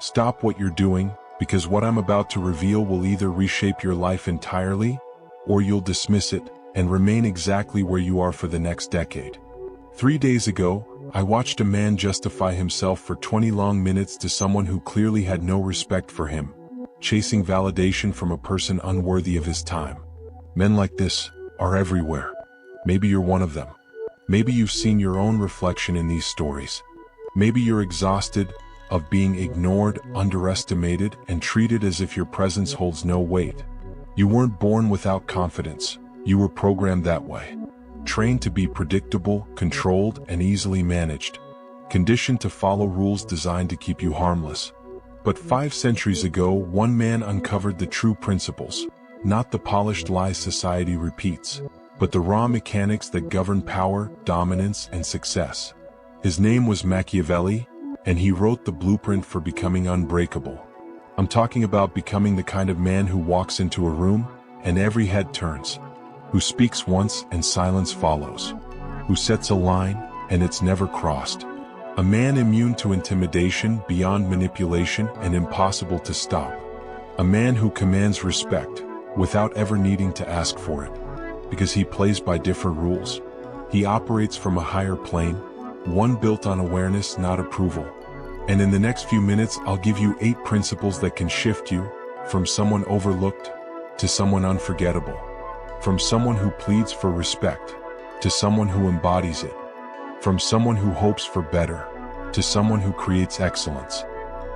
Stop what you're doing, because what I'm about to reveal will either reshape your life entirely, or you'll dismiss it and remain exactly where you are for the next decade. 3 days ago, I watched a man justify himself for 20 long minutes to someone who clearly had no respect for him, chasing validation from a person unworthy of his time. Men like this are everywhere. Maybe you're one of them. Maybe you've seen your own reflection in these stories. Maybe you're exhausted of being ignored, underestimated, and treated as if your presence holds no weight. You weren't born without confidence. You were programmed that way. Trained to be predictable, controlled, and easily managed. Conditioned to follow rules designed to keep you harmless. But 5 centuries ago, one man uncovered the true principles, not the polished lies society repeats, but the raw mechanics that govern power, dominance, and success. His name was Machiavelli, and he wrote the blueprint for becoming unbreakable. I'm talking about becoming the kind of man who walks into a room, and every head turns. Who speaks once and silence follows. Who sets a line, and it's never crossed. A man immune to intimidation, beyond manipulation, and impossible to stop. A man who commands respect, without ever needing to ask for it. Because he plays by different rules. He operates from a higher plane, one built on awareness, not approval. And in the next few minutes, I'll give you 8 principles that can shift you from someone overlooked to someone unforgettable. From someone who pleads for respect to someone who embodies it. From someone who hopes for better to someone who creates excellence.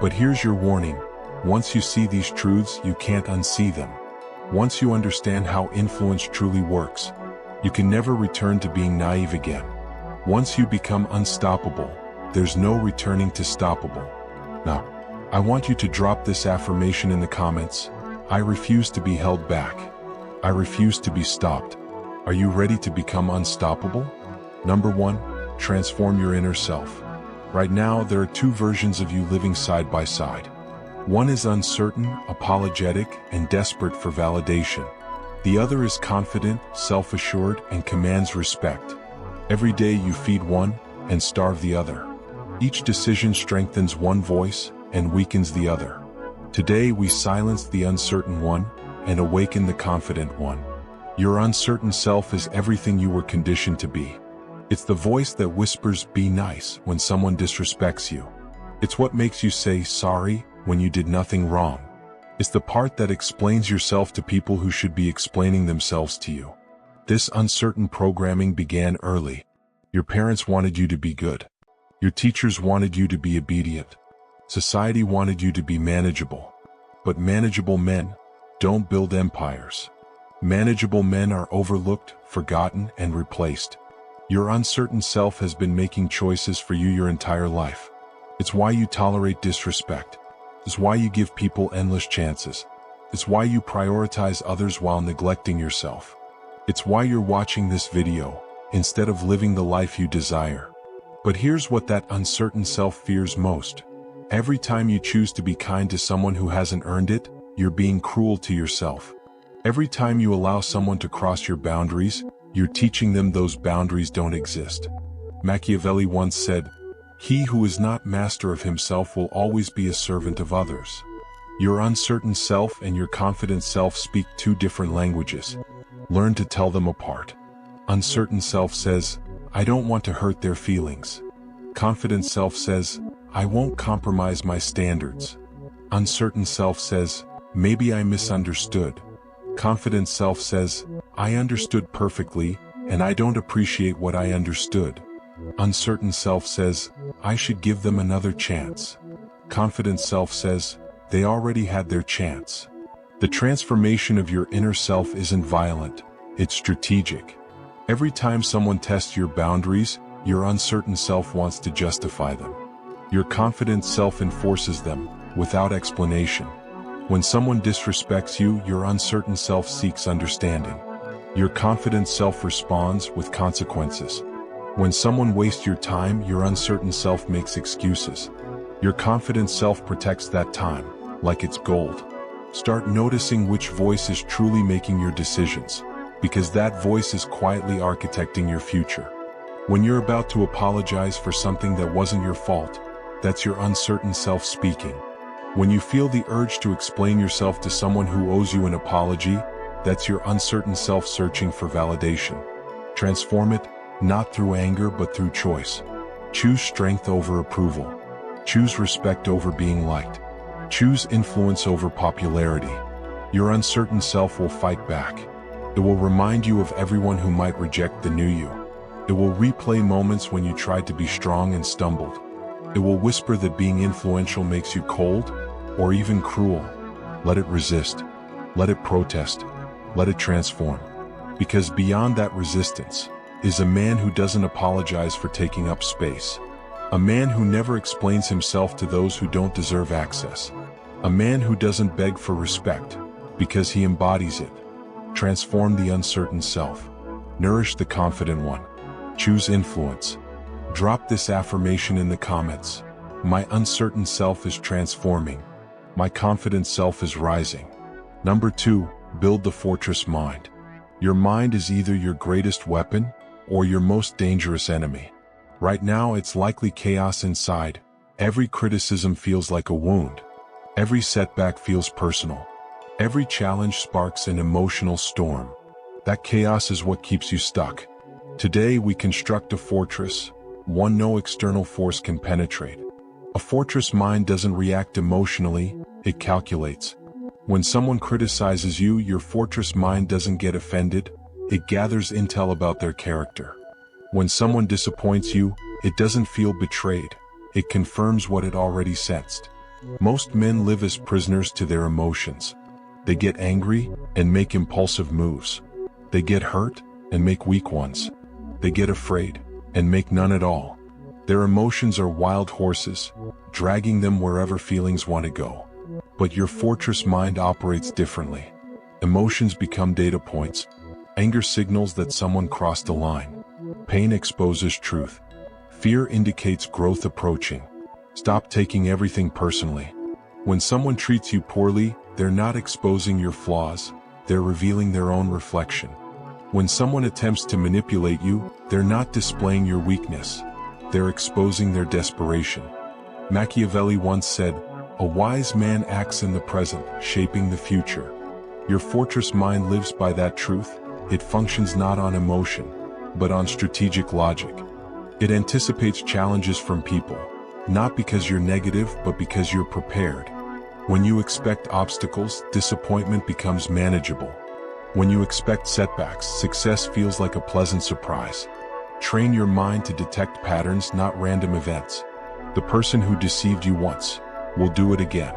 But here's your warning. Once you see these truths, you can't unsee them. Once you understand how influence truly works, you can never return to being naive again. Once you become unstoppable, there's no returning to stoppable. Now, I want you to drop this affirmation in the comments. I refuse to be held back. I refuse to be stopped. Are you ready to become unstoppable? Number 1, transform your inner self. Right now, there are 2 versions of you living side by side. One is uncertain, apologetic, and desperate for validation. The other is confident, self-assured, and commands respect. Every day you feed one and starve the other. Each decision strengthens one voice and weakens the other. Today we silence the uncertain one and awaken the confident one. Your uncertain self is everything you were conditioned to be. It's the voice that whispers, "Be nice," when someone disrespects you. It's what makes you say sorry when you did nothing wrong. It's the part that explains yourself to people who should be explaining themselves to you. This uncertain programming began early. Your parents wanted you to be good. Your teachers wanted you to be obedient. Society wanted you to be manageable. But manageable men don't build empires. Manageable men are overlooked, forgotten, and replaced. Your uncertain self has been making choices for you your entire life. It's why you tolerate disrespect. It's why you give people endless chances. It's why you prioritize others while neglecting yourself. It's why you're watching this video, instead of living the life you desire. But here's what that uncertain self fears most. Every time you choose to be kind to someone who hasn't earned it, you're being cruel to yourself. Every time you allow someone to cross your boundaries, you're teaching them those boundaries don't exist. Machiavelli once said, "He who is not master of himself will always be a servant of others." Your uncertain self and your confident self speak 2 different languages. Learn to tell them apart. Uncertain self says, "I don't want to hurt their feelings." Confident self says, "I won't compromise my standards." Uncertain self says, "Maybe I misunderstood." Confident self says, "I understood perfectly, and I don't appreciate what I understood." Uncertain self says, "I should give them another chance." Confident self says, "They already had their chance." The transformation of your inner self isn't violent, it's strategic. Every time someone tests your boundaries, your uncertain self wants to justify them. Your confident self enforces them, without explanation. When someone disrespects you, your uncertain self seeks understanding. Your confident self responds with consequences. When someone wastes your time, your uncertain self makes excuses. Your confident self protects that time, like it's gold. Start noticing which voice is truly making your decisions, because that voice is quietly architecting your future. When you're about to apologize for something that wasn't your fault, that's your uncertain self speaking. When you feel the urge to explain yourself to someone who owes you an apology, that's your uncertain self searching for validation. Transform it, not through anger but through choice. Choose strength over approval. Choose respect over being liked. Choose influence over popularity. Your uncertain self will fight back. It will remind you of everyone who might reject the new you. It will replay moments when you tried to be strong and stumbled. It will whisper that being influential makes you cold, or even cruel. Let it resist. Let it protest. Let it transform. Because beyond that resistance is a man who doesn't apologize for taking up space. A man who never explains himself to those who don't deserve access. A man who doesn't beg for respect, because he embodies it. Transform the uncertain self. Nourish the confident one. Choose influence. Drop this affirmation in the comments. My uncertain self is transforming. My confident self is rising. Number 2, build the fortress mind. Your mind is either your greatest weapon or your most dangerous enemy. Right now it's likely chaos inside. Every criticism feels like a wound. Every setback feels personal. Every challenge sparks an emotional storm. That chaos is what keeps you stuck. Today we construct a fortress, one no external force can penetrate. A fortress mind doesn't react emotionally, it calculates. When someone criticizes you, your fortress mind doesn't get offended, it gathers intel about their character. When someone disappoints you, it doesn't feel betrayed, it confirms what it already sensed. Most men live as prisoners to their emotions. They get angry and make impulsive moves. They get hurt and make weak ones. They get afraid and make none at all. Their emotions are wild horses, dragging them wherever feelings want to go. But your fortress mind operates differently. Emotions become data points. Anger signals that someone crossed a line. Pain exposes truth. Fear indicates growth approaching. Stop taking everything personally. When someone treats you poorly, they're not exposing your flaws, they're revealing their own reflection. When someone attempts to manipulate you, they're not displaying your weakness, they're exposing their desperation. Machiavelli once said, "A wise man acts in the present, shaping the future." Your fortress mind lives by that truth. It functions not on emotion, but on strategic logic. It anticipates challenges from people, not because you're negative, but because you're prepared. When you expect obstacles, disappointment becomes manageable. When you expect setbacks, success feels like a pleasant surprise. Train your mind to detect patterns, not random events. The person who deceived you once will do it again.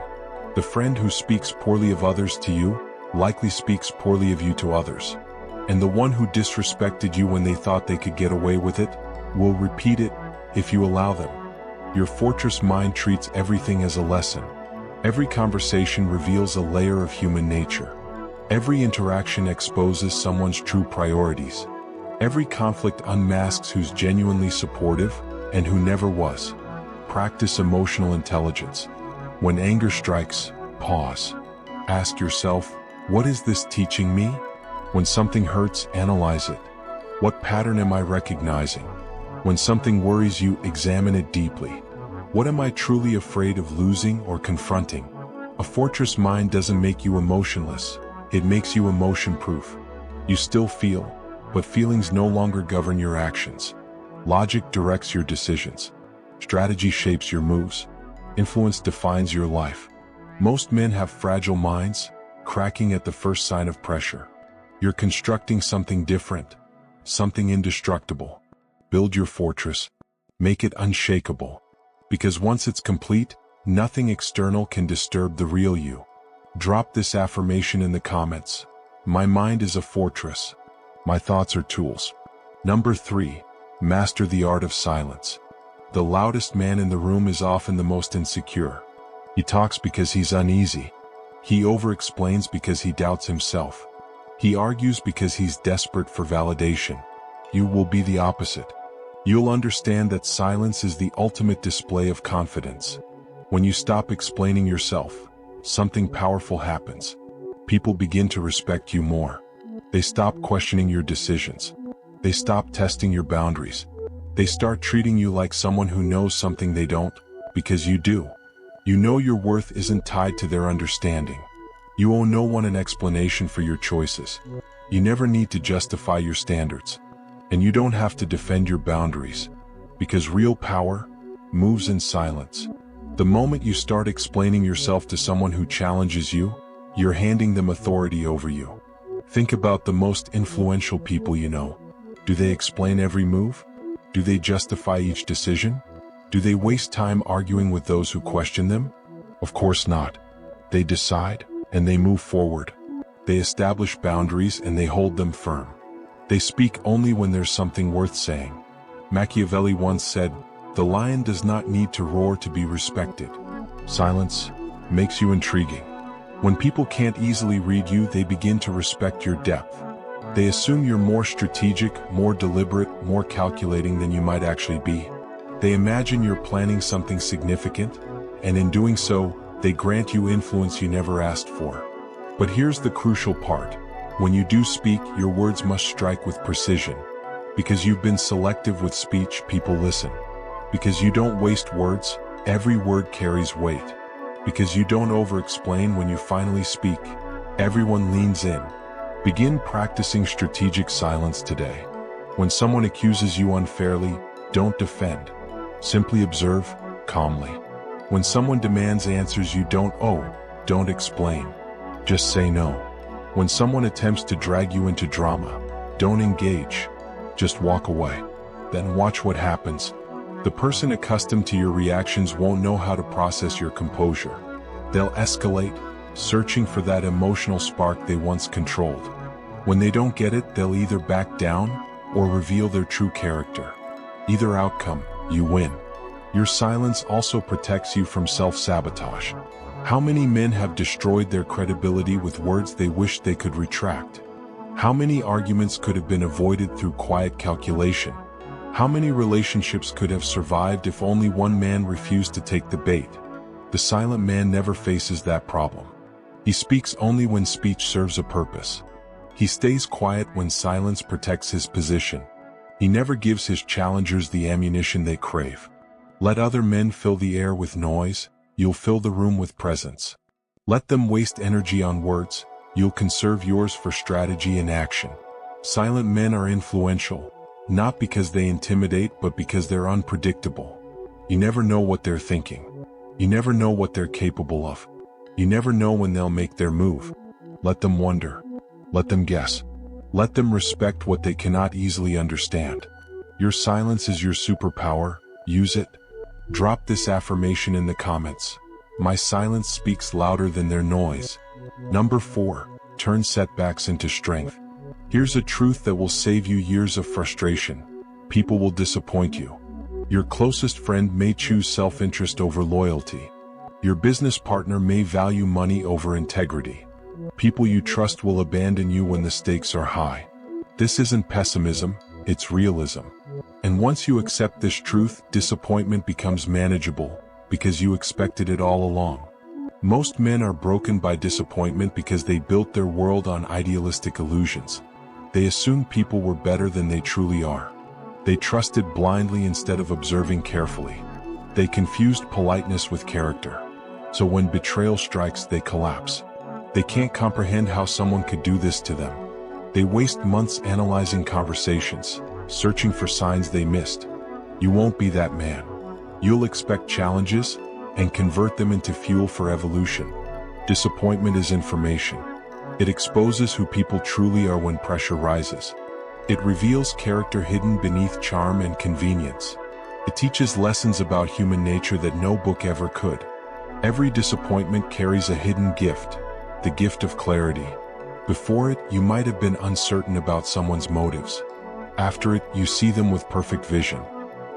The friend who speaks poorly of others to you likely speaks poorly of you to others. And the one who disrespected you when they thought they could get away with it will repeat it if you allow them. Your fortress mind treats everything as a lesson. Every conversation reveals a layer of human nature. Every interaction exposes someone's true priorities. Every conflict unmasks who's genuinely supportive and who never was. Practice emotional intelligence. When anger strikes, pause. Ask yourself, what is this teaching me? When something hurts, analyze it. What pattern am I recognizing? When something worries you, examine it deeply. What am I truly afraid of losing or confronting? A fortress mind doesn't make you emotionless. It makes you emotion-proof. You still feel, but feelings no longer govern your actions. Logic directs your decisions. Strategy shapes your moves. Influence defines your life. Most men have fragile minds, cracking at the first sign of pressure. You're constructing something different, something indestructible. Build your fortress. Make it unshakable. Because once it's complete, nothing external can disturb the real you. Drop this affirmation in the comments. My mind is a fortress. My thoughts are tools. Number 3, master the art of silence. The loudest man in the room is often the most insecure. He talks because he's uneasy. He over-explains because he doubts himself. He argues because he's desperate for validation. You will be the opposite. You'll understand that silence is the ultimate display of confidence. When you stop explaining yourself, something powerful happens. People begin to respect you more. They stop questioning your decisions. They stop testing your boundaries. They start treating you like someone who knows something they don't, because you do. You know your worth isn't tied to their understanding. You owe no one an explanation for your choices. You never need to justify your standards. And you don't have to defend your boundaries. Because real power moves in silence. The moment you start explaining yourself to someone who challenges you, you're handing them authority over you. Think about the most influential people you know. Do they explain every move? Do they justify each decision? Do they waste time arguing with those who question them? Of course not. They decide, and they move forward. They establish boundaries and they hold them firm. They speak only when there's something worth saying. Machiavelli once said, "The lion does not need to roar to be respected." Silence makes you intriguing. When people can't easily read you, they begin to respect your depth. They assume you're more strategic, more deliberate, more calculating than you might actually be. They imagine you're planning something significant, and in doing so, they grant you influence you never asked for. But here's the crucial part. When you do speak, your words must strike with precision. Because you've been selective with speech, people listen. Because you don't waste words, every word carries weight. Because you don't over-explain when you finally speak, everyone leans in. Begin practicing strategic silence today. When someone accuses you unfairly, don't defend. Simply observe, calmly. When someone demands answers you don't explain. Just say no. When someone attempts to drag you into drama, don't engage. Just walk away. Then watch what happens. The person accustomed to your reactions won't know how to process your composure. They'll escalate, searching for that emotional spark they once controlled. When they don't get it, they'll either back down or reveal their true character. Either outcome, you win. Your silence also protects you from self-sabotage. How many men have destroyed their credibility with words they wished they could retract? How many arguments could have been avoided through quiet calculation? How many relationships could have survived if only one man refused to take the bait? The silent man never faces that problem. He speaks only when speech serves a purpose. He stays quiet when silence protects his position. He never gives his challengers the ammunition they crave. Let other men fill the air with noise, you'll fill the room with presence. Let them waste energy on words, you'll conserve yours for strategy and action. Silent men are influential, not because they intimidate but because they're unpredictable. You never know what they're thinking. You never know what they're capable of. You never know when they'll make their move. Let them wonder. Let them guess. Let them respect what they cannot easily understand. Your silence is your superpower. Use it. Drop this affirmation in the comments. My silence speaks louder than their noise. Number 4. Turn setbacks into strength. Here's a truth that will save you years of frustration. People will disappoint you. Your closest friend may choose self-interest over loyalty. Your business partner may value money over integrity. People you trust will abandon you when the stakes are high. This isn't pessimism, it's realism. And once you accept this truth, disappointment becomes manageable, because you expected it all along. Most men are broken by disappointment because they built their world on idealistic illusions. They assumed people were better than they truly are. They trusted blindly instead of observing carefully. They confused politeness with character. So when betrayal strikes, they collapse. They can't comprehend how someone could do this to them. They waste months analyzing conversations, searching for signs they missed. You won't be that man. You'll expect challenges and convert them into fuel for evolution. Disappointment is information. It exposes who people truly are when pressure rises. It reveals character hidden beneath charm and convenience. It teaches lessons about human nature that no book ever could. Every disappointment carries a hidden gift, the gift of clarity. Before it, you might have been uncertain about someone's motives. After it, you see them with perfect vision.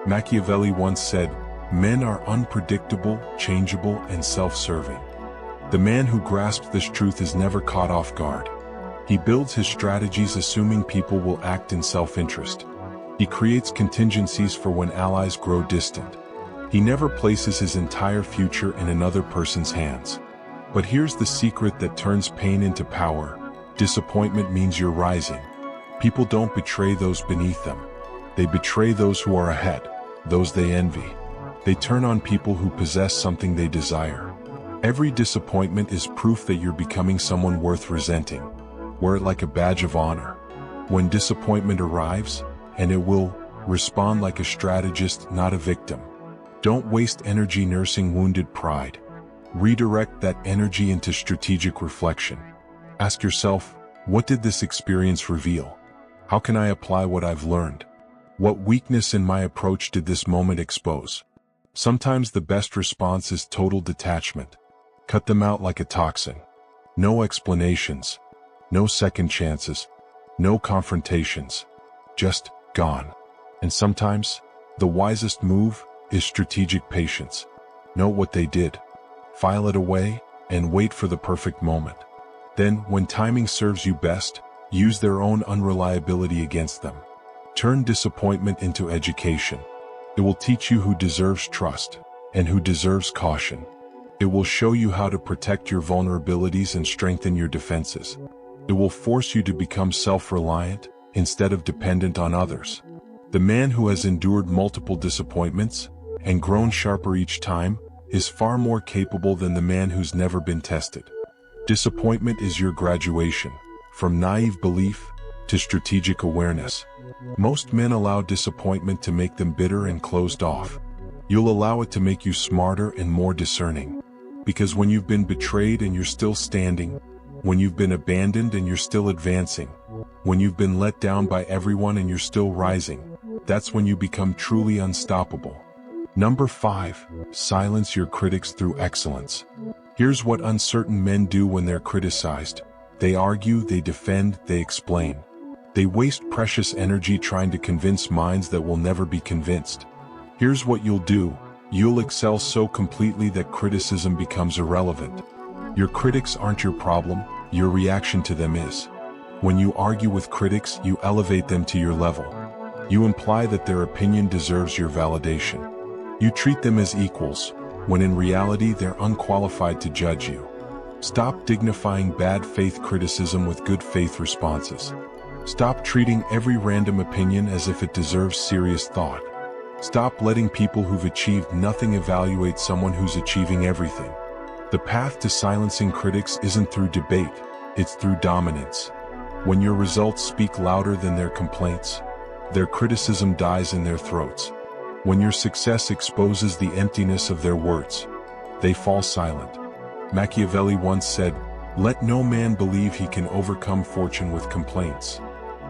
Machiavelli once said, "Men are unpredictable, changeable, and self-serving." The man who grasps this truth is never caught off guard. He builds his strategies assuming people will act in self-interest. He creates contingencies for when allies grow distant. He never places his entire future in another person's hands. But here's the secret that turns pain into power. Disappointment means you're rising. People don't betray those beneath them. They betray those who are ahead, those they envy. They turn on people who possess something they desire. Every disappointment is proof that you're becoming someone worth resenting. Wear it like a badge of honor. When disappointment arrives, and it will, respond like a strategist, not a victim. Don't waste energy nursing wounded pride. Redirect that energy into strategic reflection. Ask yourself, what did this experience reveal? How can I apply what I've learned? What weakness in my approach did this moment expose? Sometimes the best response is total detachment. Cut them out like a toxin. No explanations. No second chances. No confrontations. Just gone. And sometimes, the wisest move is strategic patience. Know what they did. File it away, and wait for the perfect moment. Then, when timing serves you best, use their own unreliability against them. Turn disappointment into education. It will teach you who deserves trust, and who deserves caution. It will show you how to protect your vulnerabilities and strengthen your defenses. It will force you to become self-reliant, instead of dependent on others. The man who has endured multiple disappointments, and grown sharper each time, is far more capable than the man who's never been tested. Disappointment is your graduation, from naive belief to strategic awareness. Most men allow disappointment to make them bitter and closed off. You'll allow it to make you smarter and more discerning. Because when you've been betrayed and you're still standing, when you've been abandoned and you're still advancing, when you've been let down by everyone and you're still rising, that's when you become truly unstoppable. Number 5, silence your critics through excellence. Here's what uncertain men do when they're criticized. They argue, they defend, they explain. They waste precious energy trying to convince minds that will never be convinced. Here's what you'll do. You'll excel so completely that criticism becomes irrelevant. Your critics aren't your problem, your reaction to them is. When you argue with critics, you elevate them to your level. You imply that their opinion deserves your validation. You treat them as equals, when in reality they're unqualified to judge you. Stop dignifying bad faith criticism with good faith responses. Stop treating every random opinion as if it deserves serious thought. Stop letting people who've achieved nothing evaluate someone who's achieving everything. The path to silencing critics isn't through debate, it's through dominance. When your results speak louder than their complaints, their criticism dies in their throats. When your success exposes the emptiness of their words, they fall silent. Machiavelli once said, "Let no man believe he can overcome fortune with complaints."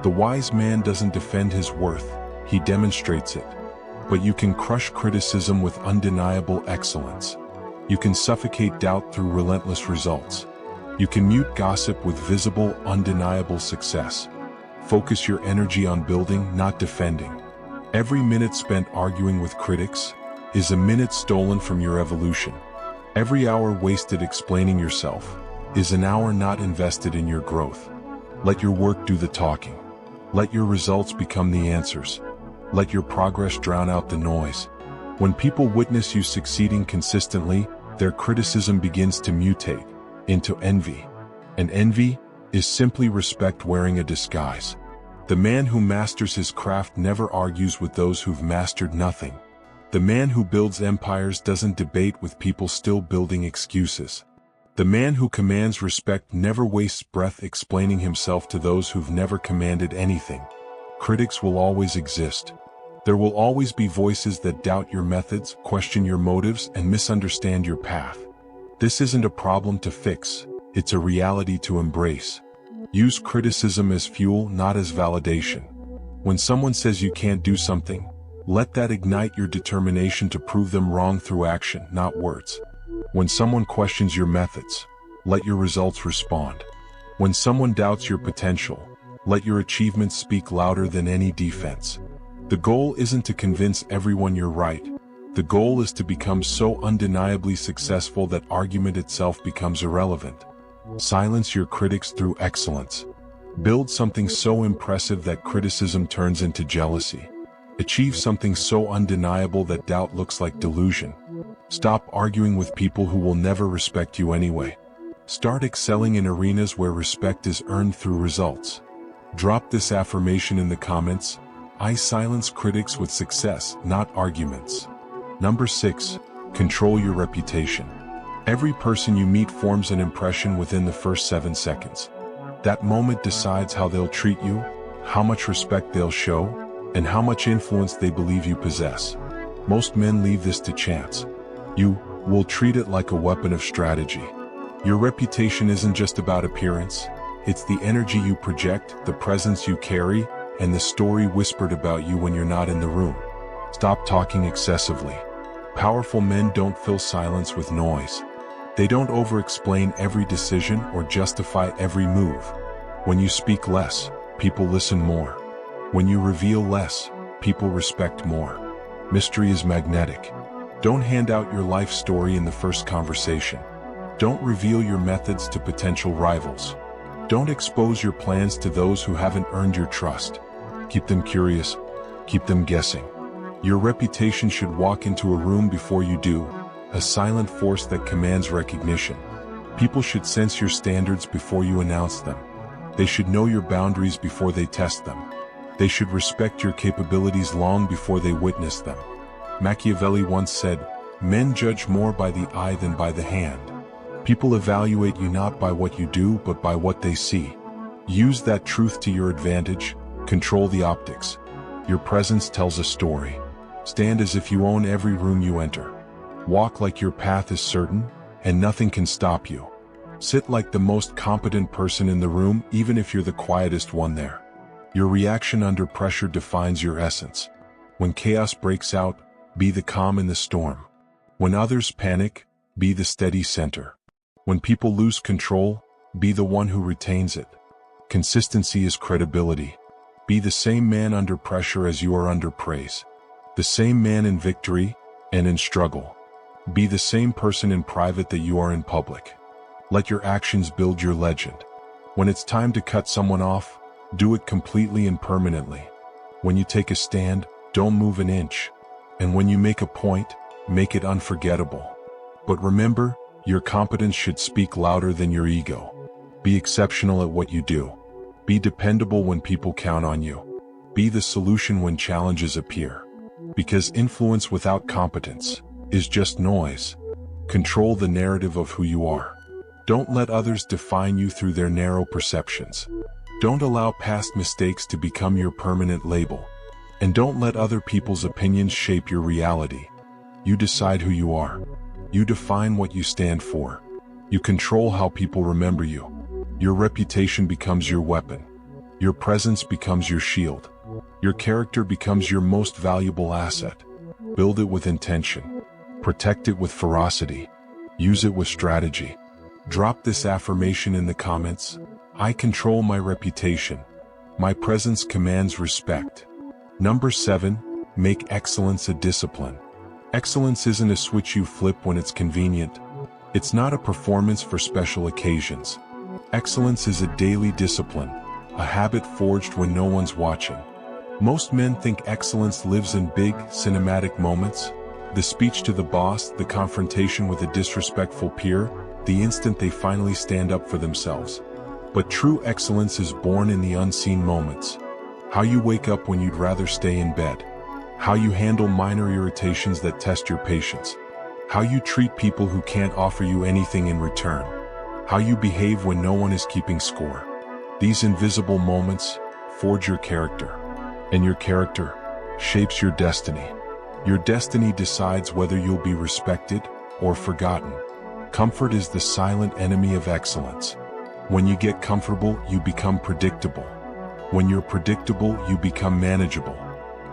The wise man doesn't defend his worth, he demonstrates it. But you can crush criticism with undeniable excellence. You can suffocate doubt through relentless results. You can mute gossip with visible, undeniable success. Focus your energy on building, not defending. Every minute spent arguing with critics is a minute stolen from your evolution. Every hour wasted explaining yourself is an hour not invested in your growth. Let your work do the talking. Let your results become the answers. Let your progress drown out the noise. When people witness you succeeding consistently, their criticism begins to mutate into envy. And envy is simply respect wearing a disguise. The man who masters his craft never argues with those who've mastered nothing. The man who builds empires doesn't debate with people still building excuses. The man who commands respect never wastes breath explaining himself to those who've never commanded anything. Critics will always exist. There will always be voices that doubt your methods, question your motives, and misunderstand your path. This isn't a problem to fix, it's a reality to embrace. Use criticism as fuel, not as validation. When someone says you can't do something, let that ignite your determination to prove them wrong through action, not words. When someone questions your methods, let your results respond. When someone doubts your potential, let your achievements speak louder than any defense. The goal isn't to convince everyone you're right. The goal is to become so undeniably successful that argument itself becomes irrelevant. Silence your critics through excellence. Build something so impressive that criticism turns into jealousy. Achieve something so undeniable that doubt looks like delusion. Stop arguing with people who will never respect you anyway. Start excelling in arenas where respect is earned through results. Drop this affirmation in the comments: I silence critics with success, not arguments. Number 6. Control your reputation. Every person you meet forms an impression within the first 7 seconds. That moment decides how they'll treat you, how much respect they'll show, and how much influence they believe you possess. Most men leave this to chance. You will treat it like a weapon of strategy. Your reputation isn't just about appearance. It's the energy you project, the presence you carry, and the story whispered about you when you're not in the room. Stop talking excessively. Powerful men don't fill silence with noise. They don't over-explain every decision or justify every move. When you speak less, people listen more. When you reveal less, people respect more. Mystery is magnetic. Don't hand out your life story in the first conversation. Don't reveal your methods to potential rivals. Don't expose your plans to those who haven't earned your trust. Keep them curious. Keep them guessing. Your reputation should walk into a room before you do, a silent force that commands recognition. People should sense your standards before you announce them. They should know your boundaries before they test them. They should respect your capabilities long before they witness them. Machiavelli once said, "Men judge more by the eye than by the hand." People evaluate you not by what you do, but by what they see. Use that truth to your advantage. Control the optics. Your presence tells a story. Stand as if you own every room you enter. Walk like your path is certain, and nothing can stop you. Sit like the most competent person in the room, even if you're the quietest one there. Your reaction under pressure defines your essence. When chaos breaks out, be the calm in the storm. When others panic, be the steady center. When people lose control, be the one who retains it. Consistency is credibility. Be the same man under pressure as you are under praise. The same man in victory and in struggle. Be the same person in private that you are in public. Let your actions build your legend. When it's time to cut someone off, do it completely and permanently. When you take a stand, don't move an inch. And when you make a point, make it unforgettable. But remember, your competence should speak louder than your ego. Be exceptional at what you do. Be dependable when people count on you. Be the solution when challenges appear. Because influence without competence is just noise. Control the narrative of who you are. Don't let others define you through their narrow perceptions. Don't allow past mistakes to become your permanent label. And don't let other people's opinions shape your reality. You decide who you are. You define what you stand for. You control how people remember you. Your reputation becomes your weapon. Your presence becomes your shield. Your character becomes your most valuable asset. Build it with intention. Protect it with ferocity. Use it with strategy. Drop this affirmation in the comments. I control my reputation. My presence commands respect. Number 7, make excellence a discipline. Excellence isn't a switch you flip when it's convenient. It's not a performance for special occasions. Excellence is a daily discipline, a habit forged when no one's watching. Most men think excellence lives in big, cinematic moments. The speech to the boss, the confrontation with a disrespectful peer, the instant they finally stand up for themselves. But true excellence is born in the unseen moments. How you wake up when you'd rather stay in bed. How you handle minor irritations that test your patience. How you treat people who can't offer you anything in return. How you behave when no one is keeping score. These invisible moments forge your character. And your character shapes your destiny. Your destiny decides whether you'll be respected or forgotten. Comfort is the silent enemy of excellence. When you get comfortable, you become predictable. When you're predictable, you become manageable.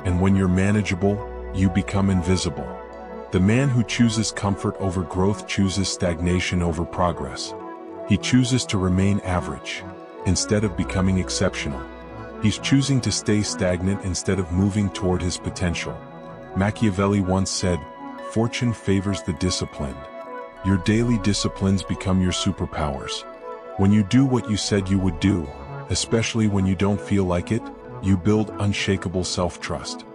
And when you're manageable, you become invisible. The man who chooses comfort over growth chooses stagnation over progress. He chooses to remain average instead of becoming exceptional. He's choosing to stay stagnant instead of moving toward his potential. Machiavelli once said, "Fortune favors the disciplined." Your daily disciplines become your superpowers. When you do what you said you would do, especially when you don't feel like it, you build unshakable self-trust.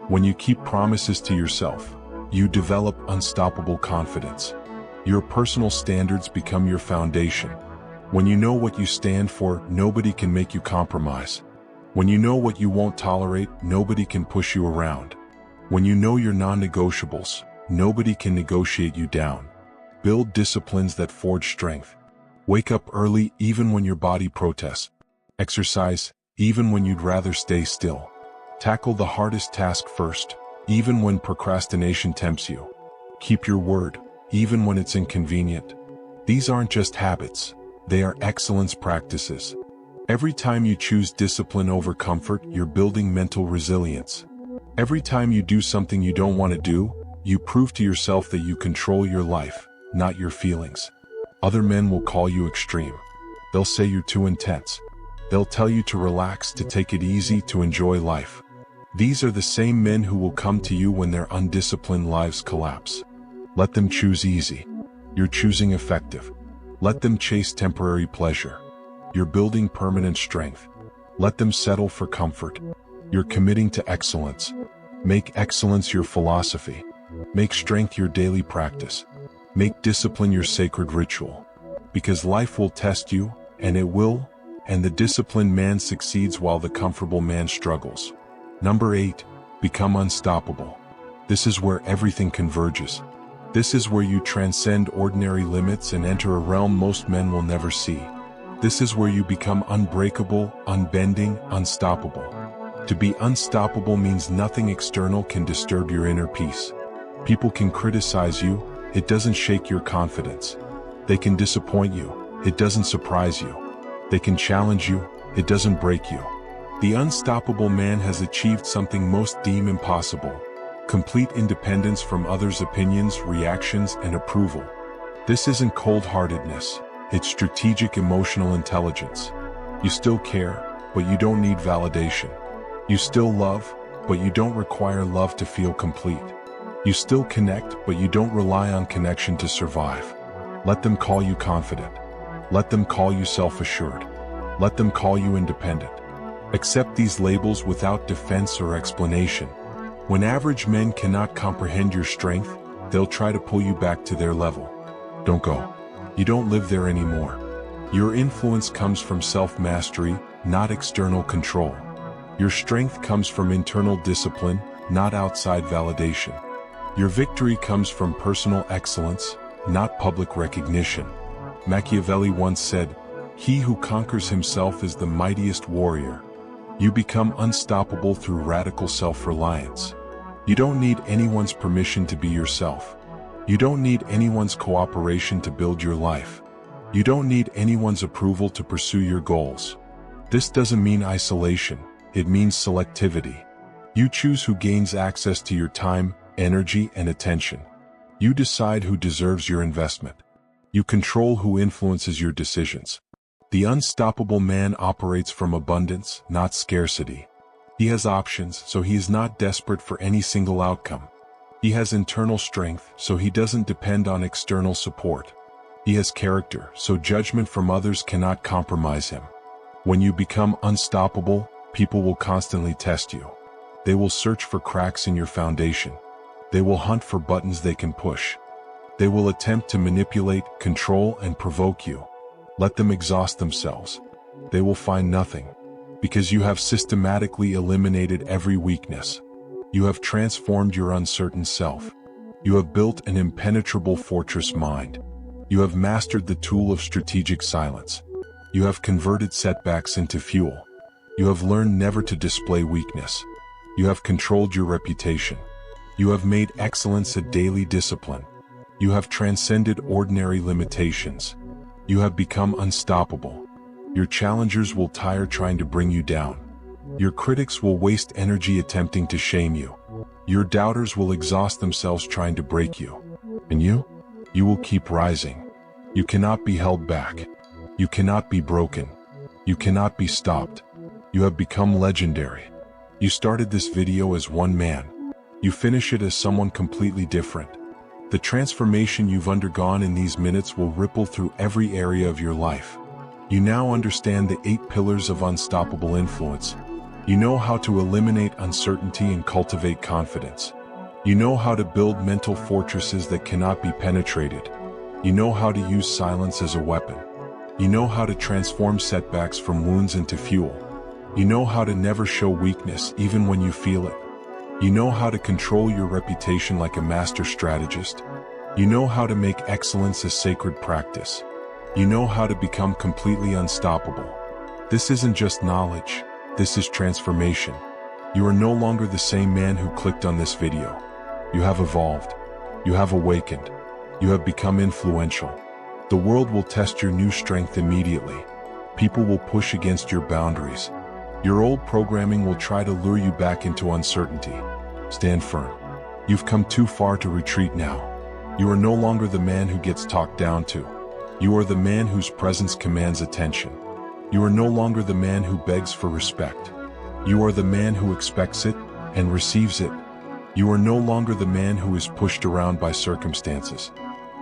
When you keep promises to yourself, you develop unstoppable confidence. Your personal standards become your foundation. When you know what you stand for, nobody can make you compromise. When you know what you won't tolerate, nobody can push you around. When you know your non-negotiables, Nobody can negotiate you down. Build disciplines that forge strength. Wake up early even when your body protests. Exercise even when you'd rather stay still. Tackle the hardest task first, even when procrastination tempts you. Keep your word, even when it's inconvenient. These aren't just habits, they are excellence practices. Every time you choose discipline over comfort, you're building mental resilience. Every time you do something you don't want to do, you prove to yourself that you control your life, not your feelings. Other men will call you extreme. They'll say you're too intense. They'll tell you to relax, to take it easy, to enjoy life. These are the same men who will come to you when their undisciplined lives collapse. Let them choose easy. You're choosing effective. Let them chase temporary pleasure. You're building permanent strength. Let them settle for comfort. You're committing to excellence. Make excellence your philosophy. Make strength your daily practice. Make discipline your sacred ritual. Because life will test you, and it will, and the disciplined man succeeds while the comfortable man struggles. Number 8, become unstoppable. This is where everything converges. This is where you transcend ordinary limits and enter a realm most men will never see. This is where you become unbreakable, unbending, unstoppable. To be unstoppable means nothing external can disturb your inner peace. People can criticize you, it doesn't shake your confidence. They can disappoint you, it doesn't surprise you. They can challenge you, it doesn't break you. The unstoppable man has achieved something most deem impossible: complete independence from others' opinions, reactions, and approval. This isn't cold-heartedness, it's strategic emotional intelligence. You still care, but you don't need validation. You still love, but you don't require love to feel complete. You still connect, but you don't rely on connection to survive. Let them call you confident. Let them call you self-assured. Let them call you independent. Accept these labels without defense or explanation. When average men cannot comprehend your strength, they'll try to pull you back to their level. Don't go. You don't live there anymore. Your influence comes from self-mastery, not external control. Your strength comes from internal discipline, not outside validation. Your victory comes from personal excellence, not public recognition. Machiavelli once said, "He who conquers himself is the mightiest warrior." You become unstoppable through radical self-reliance. You don't need anyone's permission to be yourself. You don't need anyone's cooperation to build your life. You don't need anyone's approval to pursue your goals. This doesn't mean isolation, it means selectivity. You choose who gains access to your time, energy, and attention. You decide who deserves your investment. You control who influences your decisions. The unstoppable man operates from abundance, not scarcity. He has options, so he is not desperate for any single outcome. He has internal strength, so he doesn't depend on external support. He has character, so judgment from others cannot compromise him. When you become unstoppable, people will constantly test you. They will search for cracks in your foundation. They will hunt for buttons they can push. They will attempt to manipulate, control, and provoke you. Let them exhaust themselves. They will find nothing, because you have systematically eliminated every weakness. You have transformed your uncertain self. You have built an impenetrable fortress mind. You have mastered the tool of strategic silence. You have converted setbacks into fuel. You have learned never to display weakness. You have controlled your reputation. You have made excellence a daily discipline. You have transcended ordinary limitations. You have become unstoppable. Your challengers will tire trying to bring you down. Your critics will waste energy attempting to shame you. Your doubters will exhaust themselves trying to break you. And you? You will keep rising. You cannot be held back. You cannot be broken. You cannot be stopped. You have become legendary. You started this video as one man. You finish it as someone completely different. The transformation you've undergone in these minutes will ripple through every area of your life. You now understand the 8 pillars of unstoppable influence. You know how to eliminate uncertainty and cultivate confidence. You know how to build mental fortresses that cannot be penetrated. You know how to use silence as a weapon. You know how to transform setbacks from wounds into fuel. You know how to never show weakness even when you feel it. You know how to control your reputation like a master strategist. You know how to make excellence a sacred practice. You know how to become completely unstoppable. This isn't just knowledge, this is transformation. You are no longer the same man who clicked on this video. You have evolved. You have awakened. You have become influential. The world will test your new strength immediately. People will push against your boundaries. Your old programming will try to lure you back into uncertainty. Stand firm. You've come too far to retreat now. You are no longer the man who gets talked down to. You are the man whose presence commands attention. You are no longer the man who begs for respect. You are the man who expects it and receives it. You are no longer the man who is pushed around by circumstances.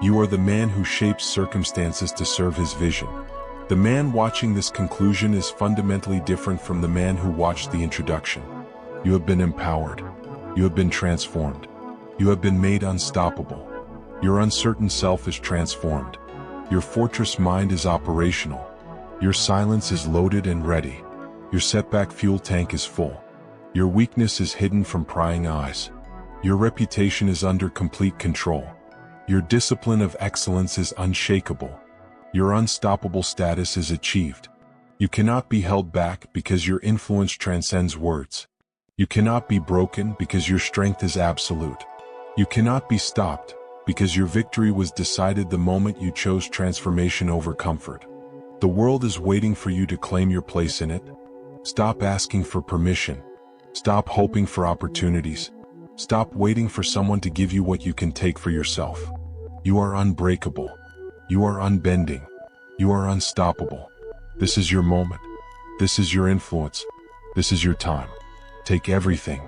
You are the man who shapes circumstances to serve his vision. The man watching this conclusion is fundamentally different from the man who watched the introduction. You have been empowered. You have been transformed. You have been made unstoppable. Your uncertain self is transformed. Your fortress mind is operational. Your silence is loaded and ready. Your setback fuel tank is full. Your weakness is hidden from prying eyes. Your reputation is under complete control. Your discipline of excellence is unshakable. Your unstoppable status is achieved. You cannot be held back because your influence transcends words. You cannot be broken because your strength is absolute. You cannot be stopped because your victory was decided the moment you chose transformation over comfort. The world is waiting for you to claim your place in it. Stop asking for permission. Stop hoping for opportunities. Stop waiting for someone to give you what you can take for yourself. You are unbreakable. You are unbending. You are unstoppable. This is your moment. This is your influence. This is your time. Take everything.